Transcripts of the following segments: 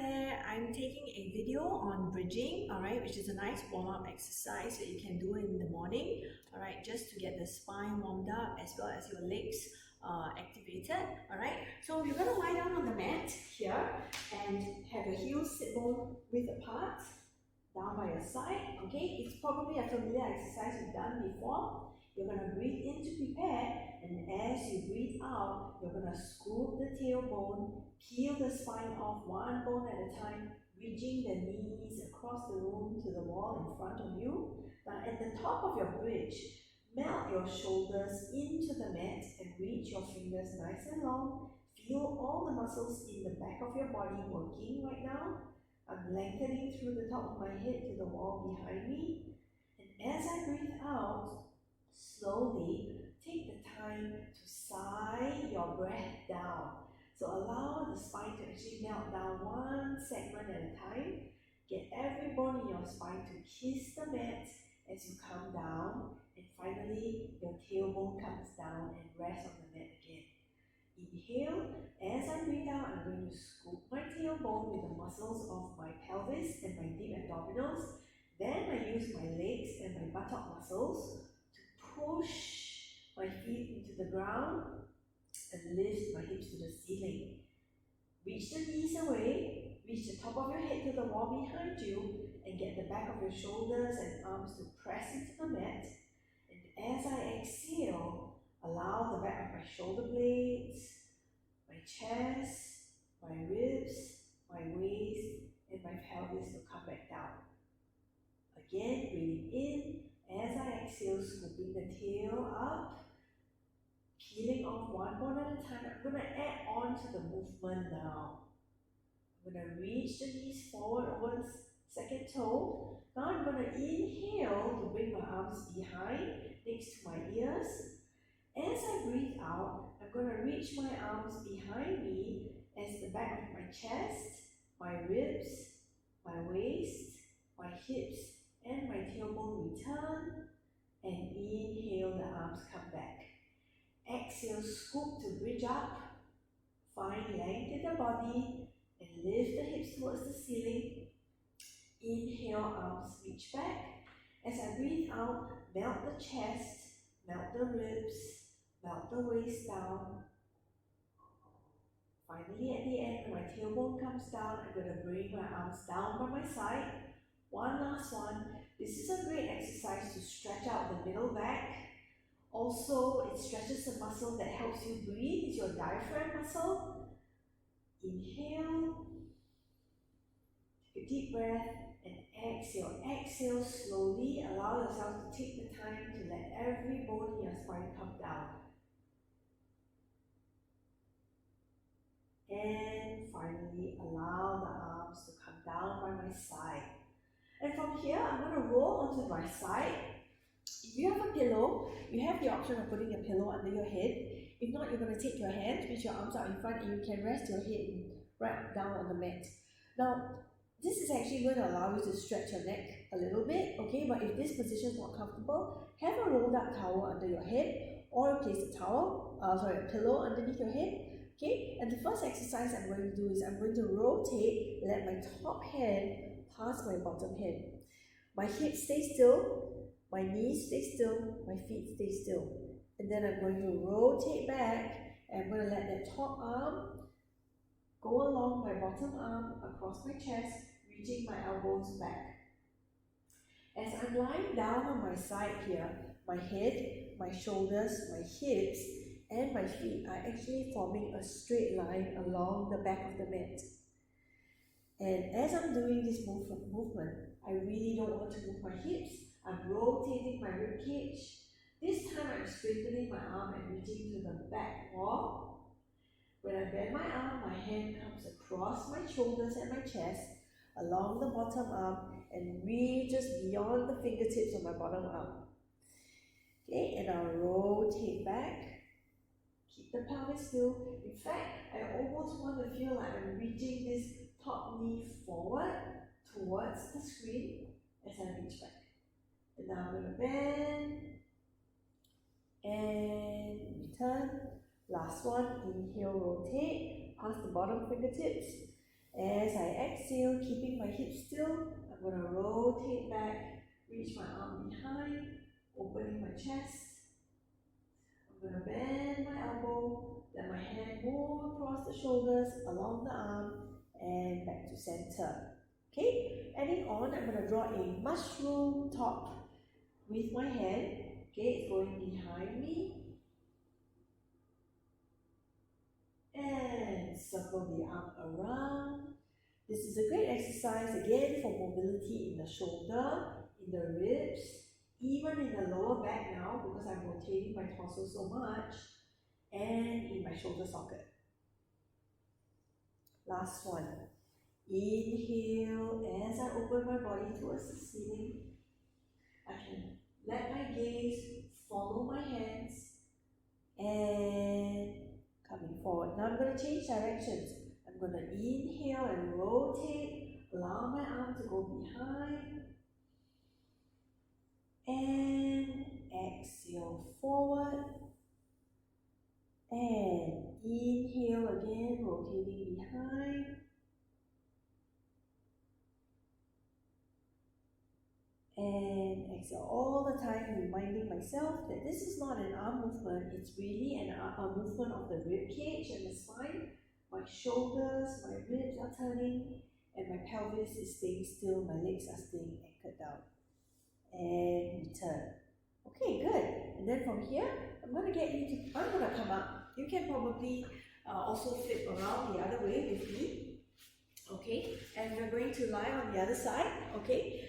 there, I'm taking a video on bridging, alright, which is a nice warm-up exercise that you can do in the morning, alright, just to get the spine warmed up as well as your legs activated, alright. So you're going to lie down on the mat here and have your heels sit bone width apart, down by your side, okay. It's probably a familiar exercise you've done before. You're going to breathe in to prepare, and as you breathe out, you're going to scoop the tailbone, peel the spine off one bone at a time, reaching the knees across the room to the wall in front of you. Now at the top of your bridge, melt your shoulders into the mat and reach your fingers nice and long. Feel all the muscles in the back of your body working right now. I'm lengthening through the top of my head to the wall behind me. And as I breathe out, slowly take the time to sigh your breath down. So allow the spine to actually melt down one segment at a time. Get every bone in your spine to kiss the mat as you come down. And finally, your tailbone comes down and rests on the mat again. Inhale. As I breathe out, I'm going to scoop my tailbone with the muscles of my pelvis and my deep abdominals. Then I use my legs and my buttock muscles push my feet into the ground and lift my hips to the ceiling. Reach the knees away, reach the top of your head to the wall behind you, and get the back of your shoulders and arms to press into the mat. And as I exhale, allow the back of my shoulder blades, my chest, my ribs, my waist, and my pelvis to come back down. Again, breathing in. As I exhale, scooping the tail up, peeling off one bone at a time. I'm going to add on to the movement now. I'm going to reach the knees forward over the second toe. Now I'm going to inhale to bring my arms behind, next to my ears. As I breathe out, I'm going to reach my arms behind me as the back of my chest, my ribs, my waist, my hips, and my tailbone return, and inhale, the arms come back. Exhale, scoop to bridge up, find length in the body, and lift the hips towards the ceiling. Inhale, arms reach back. As I breathe out, melt the chest, melt the ribs, melt the waist down. Finally, at the end, when my tailbone comes down, I'm going to bring my arms down by my side. One last one. This is a great exercise to stretch out the middle back. Also, it stretches the muscle that helps you breathe. It's your diaphragm muscle. Inhale. Take a deep breath and exhale. Exhale slowly. Allow yourself to take the time to let every bone in your spine come down. And finally, allow the arms to come down by my side. And from here, I'm going to roll onto my side. If you have a pillow, you have the option of putting a pillow under your head. If not, you're going to take your hands, reach your arms out in front, and you can rest your head right down on the mat. Now, this is actually going to allow you to stretch your neck a little bit, okay? But if this position is not comfortable, have a rolled up towel under your head, or place a pillow underneath your head. Okay, and the first exercise I'm going to do is I'm going to rotate, let my top hand pass my bottom hand. My hips stay still, my knees stay still, my feet stay still. And then I'm going to rotate back, and I'm going to let that top arm go along my bottom arm across my chest, reaching my elbows back. As I'm lying down on my side here, my head, my shoulders, my hips, and my feet are actually forming a straight line along the back of the mat. And as I'm doing this movement, I really don't want to move my hips. I'm rotating my rib cage. This time I'm straightening my arm and reaching to the back wall. When I bend my arm, my hand comes across my shoulders and my chest, along the bottom arm, and reaches beyond the fingertips of my bottom arm. Okay, and I'll rotate back. Keep the pelvis still. In fact, I almost want to feel like I'm reaching this top knee forward towards the screen as I reach back. And now I'm going to bend and return. Last one, inhale, rotate, pass the bottom fingertips, As I exhale, keeping my hips still, I'm going to rotate back, reach my arm behind, opening my chest. I'm going to bend my elbow, let my hand move across the shoulders, along the arm, and back to center. Okay, adding on, I'm going to draw a mushroom top with my hand. Okay, it's going behind me. And circle the arm around. This is a great exercise again for mobility in the shoulder, in the ribs, even in the lower back now because I'm rotating my torso so much, and in my shoulder socket. Last one. Inhale as I open my body towards the ceiling. I can let my gaze follow my hands and coming forward. Now I'm going to change directions. I'm going to inhale and rotate, allow my arm to go behind, and exhale forward, and inhale again, rotating behind, and exhale all the time, reminding myself that this is not an arm movement, it's really a movement of the rib cage and the spine. My shoulders, my ribs are turning, and my pelvis is staying still, my legs are staying anchored down. And return. Okay, good. And then from here, I'm going to come up. You can probably also flip around the other way with me. Okay, and we're going to lie on the other side. Okay,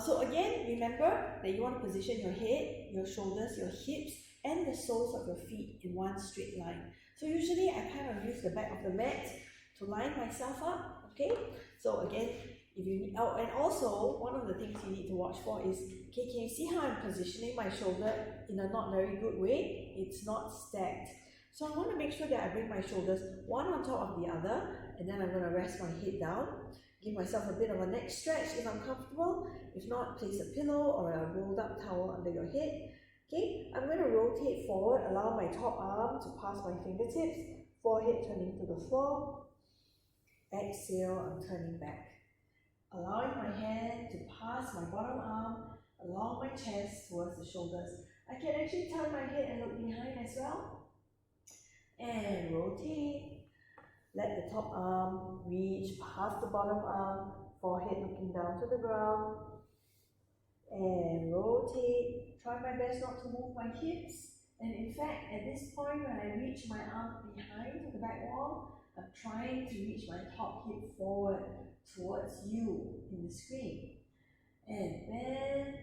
so again, remember that you want to position your head, your shoulders, your hips, and the soles of your feet in one straight line. So usually I kind of use the back of the mat to line myself up. Okay, so again, if you need, and also one of the things you need to watch for is, okay, can you see how I'm positioning my shoulder in a not very good way? It's not stacked. So I want to make sure that I bring my shoulders one on top of the other, and then I'm going to rest my head down. Give myself a bit of a neck stretch if I'm comfortable. If not, place a pillow or a rolled up towel under your head. Okay, I'm going to rotate forward, allow my top arm to pass my fingertips, forehead turning to the floor. Exhale, I'm turning back. Allowing my hand to pass my bottom arm along my chest towards the shoulders. I can actually turn my head and look behind as well. And rotate. Let the top arm reach past the bottom arm, forehead looking down to the ground. And rotate. Try my best not to move my hips. And in fact, at this point, when I reach my arm behind the back wall, I'm trying to reach my top hip forward towards you in the screen. And then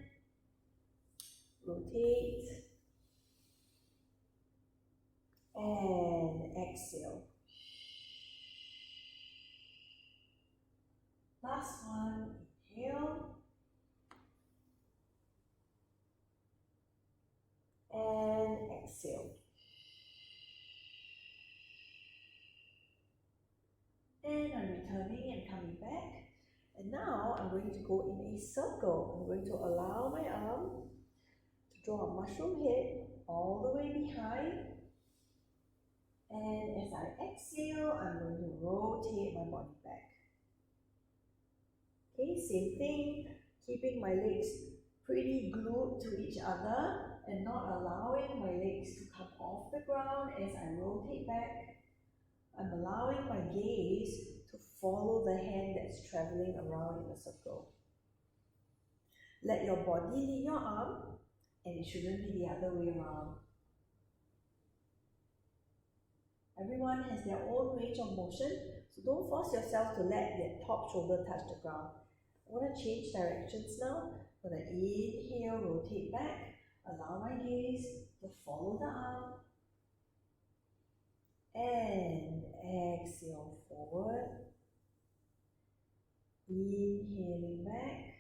rotate. And exhale. Last one, inhale. And exhale. And I'm returning and coming back. And now I'm going to go in a circle. I'm going to allow my arm to draw a mushroom head all the way behind. And as I exhale, I'm going to rotate my body back. Okay, same thing, keeping my legs pretty glued to each other and not allowing my legs to come off the ground as I rotate back. I'm allowing my gaze to follow the hand that's traveling around in a circle. Let your body lead your arm, and it shouldn't be the other way around. Everyone has their own range of motion, so don't force yourself to let the top shoulder touch the ground. I want to change directions now. I'm going to inhale, rotate back, allow my gaze to follow the arm, and exhale forward, inhaling back,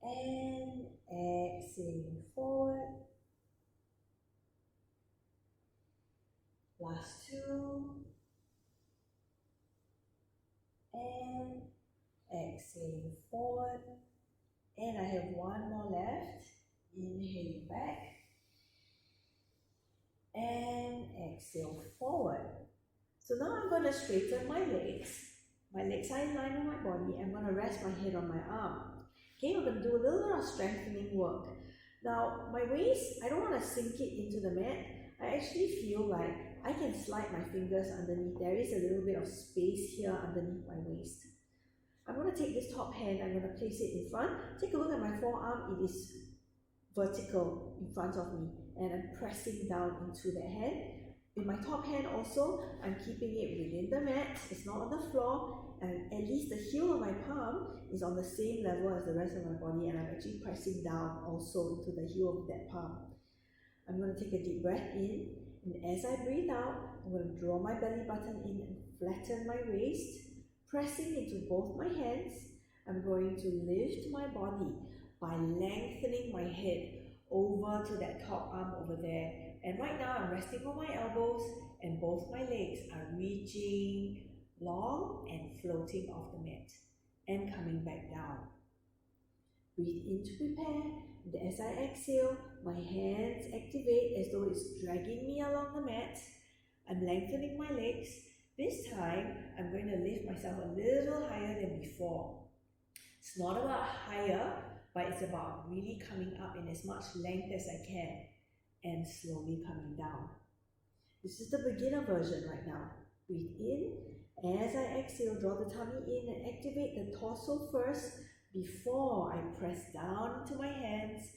and exhaling forward. Last two, and exhaling forward, and I have one more left. Inhaling back and exhale forward. forward. So now I'm going to straighten my legs. My legs are in line with my body. I'm going to rest my head on my arm. Okay, we're going to do a little bit of strengthening work. Now, my waist, I don't want to sink it into the mat. I actually feel like I can slide my fingers underneath. There is a little bit of space here underneath my waist. I'm going to take this top hand, I'm going to place it in front. Take a look at my forearm, it is vertical in front of me, and I'm pressing down into the hand. With my top hand also, I'm keeping it within the mat, it's not on the floor, and at least the heel of my palm is on the same level as the rest of my body, and I'm actually pressing down also into the heel of that palm. I'm going to take a deep breath in, and as I breathe out, I'm going to draw my belly button in and flatten my waist, pressing into both my hands. I'm going to lift my body by lengthening my head over to that top arm over there. And right now I'm resting on my elbows and both my legs are reaching long and floating off the mat and coming back down. Breathe in to prepare, and as I exhale, my hands activate as though it's dragging me along the mat. I'm lengthening my legs. This time, I'm going to lift myself a little higher than before. It's not about higher, but it's about really coming up in as much length as I can and slowly coming down. This is the beginner version right now. Breathe in. As I exhale, draw the tummy in and activate the torso first before I press down into my hands,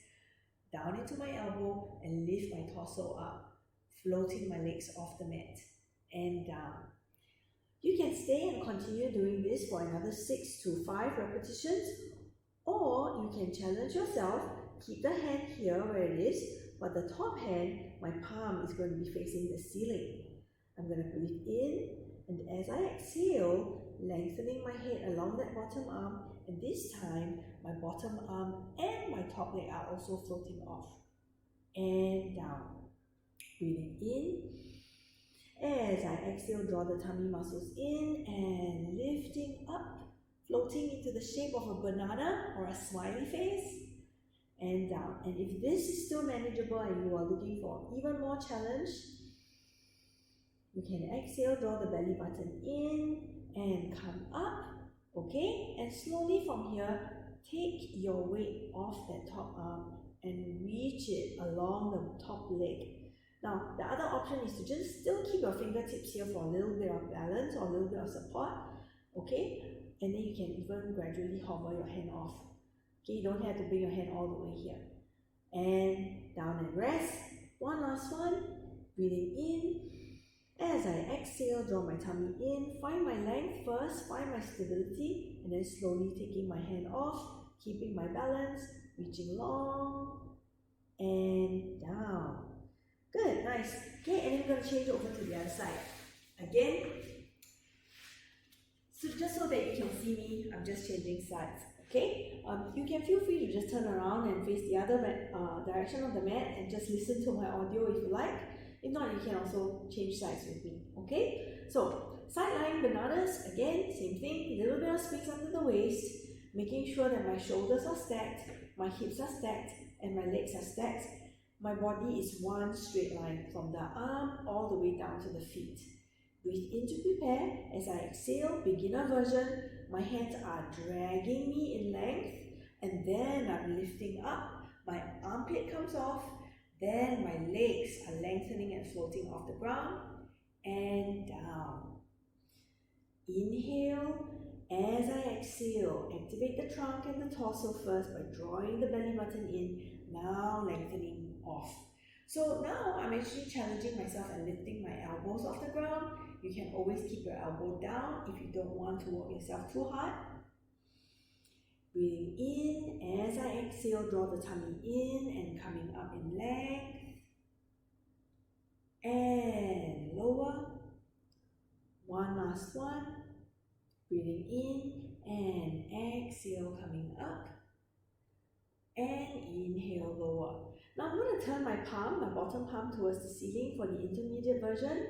down into my elbow, and lift my torso up, floating my legs off the mat and down. You can stay and continue doing this for another 6 to 5 repetitions, or you can challenge yourself, keep the hand here where it is, but the top hand, my palm is going to be facing the ceiling. I'm going to breathe in, and as I exhale, lengthening my head along that bottom arm, and this time, my bottom arm and my top leg are also floating off and down. Breathing in. As I exhale, draw the tummy muscles in and lifting up, floating into the shape of a banana or a smiley face, and down. And if this is still manageable and you are looking for even more challenge, you can exhale, draw the belly button in and come up, okay? And slowly from here, take your weight off that top arm and reach it along the top leg. Now, the other option is to just still keep your fingertips here for a little bit of balance or a little bit of support, okay? And then you can even gradually hover your hand off. Okay, you don't have to bring your hand all the way here. And down and rest. One last one. Breathing in. As I exhale, draw my tummy in. Find my length first, find my stability, and then slowly taking my hand off, keeping my balance, reaching long, and down. Good, nice. Okay, and then we're going to change it over to the other side. Again, so just so that you can see me, I'm just changing sides. Okay, you can feel free to just turn around and face the other direction of the mat and just listen to my audio if you like. If not, you can also change sides with me. Okay, so side lying bananas, again, same thing, a little bit of space under the waist, making sure that my shoulders are stacked, my hips are stacked, and my legs are stacked. My body is one straight line from the arm all the way down to the feet. Breathe in to prepare. As I exhale, beginner version, my hands are dragging me in length, and then I'm lifting up. My armpit comes off, then my legs are lengthening and floating off the ground, and down. Inhale. As I exhale, activate the trunk and the torso first by drawing the belly button in, now lengthening off. So now I'm actually challenging myself and lifting my elbows off the ground. You can always keep your elbow down if you don't want to work yourself too hard. Breathing in. As I exhale, draw the tummy in and coming up in length. And lower. One last one. Breathing in and exhale, coming up. And inhale, lower. Now I'm going to turn my palm, my bottom palm towards the ceiling for the intermediate version.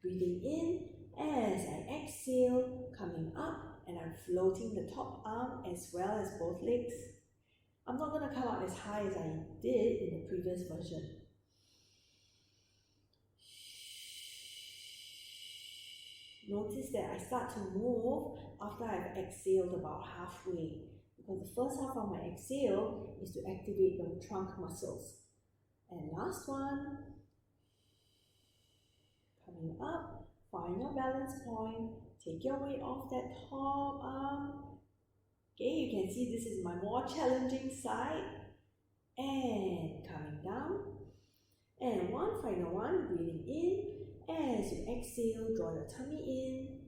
Breathing in. As I exhale, coming up, and I'm floating the top arm as well as both legs. I'm not going to come up as high as I did in the previous version. notice that I start to move after I've exhaled about halfway, because the first half of my exhale is to activate the trunk muscles. And last one, coming up, find your balance point, take your weight off that top arm. Okay, you can see this is my more challenging side. And coming down. And one final one, breathing in. As you exhale, draw your tummy in.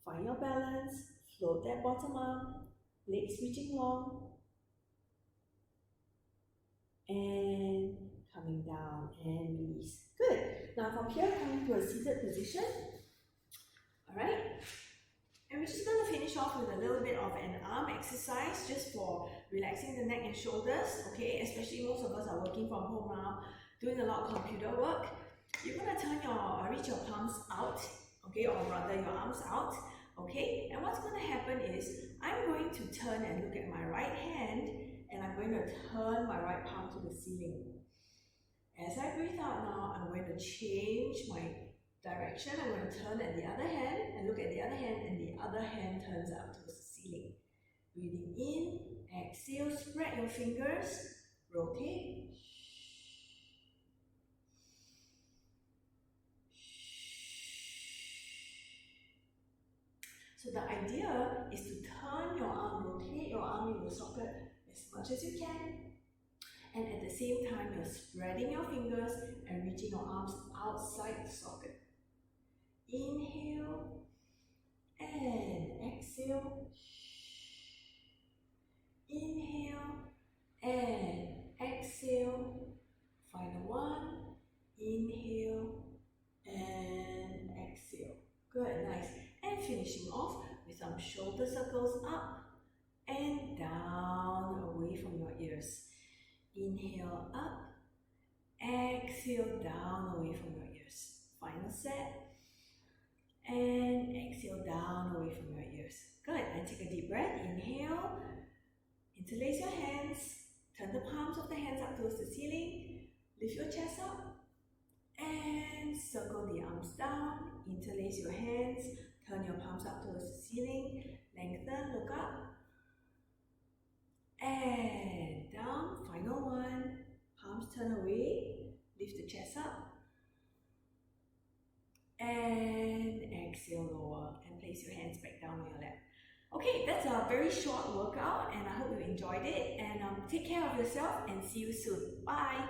Find your balance, float that bottom arm, legs reaching long. And coming down and release. Good. Now from here, coming to a seated position. Alright. And we're just going to finish off with a little bit of an arm exercise just for relaxing the neck and shoulders. Okay, especially most of us are working from home now, doing a lot of computer work. You're going to reach your palms out, okay, or rather your arms out, okay. And what's going to happen is I'm going to turn and look at my right hand, and I'm going to turn my right palm to the ceiling. As I breathe out now, I'm going to change my direction. I'm going to turn at the other hand and look at the other hand, and the other hand turns up towards the ceiling. Breathing in, exhale, spread your fingers, rotate. So the idea is to turn your arm, rotate your arm in the socket as much as you can. And at the same time, you're spreading your fingers and reaching your arms outside the socket. Inhale and exhale. Inhale and exhale. Final one. Inhale and exhale. Good, nice. And finishing off with some shoulder circles up and down away from your ears. Inhale up, exhale down away from your ears. Final set. And exhale down away from your ears. Good, and take a deep breath. Inhale, interlace your hands, turn the palms of the hands up towards the ceiling, lift your chest up, and circle the arms down, interlace your hands, turn your palms up towards the ceiling, lengthen, look up, and down. Final one, palms turn away, lift the chest up, and exhale, lower, and place your hands back down on your lap. Okay, that's a very short workout, and I hope you enjoyed it, and take care of yourself and see you soon. Bye!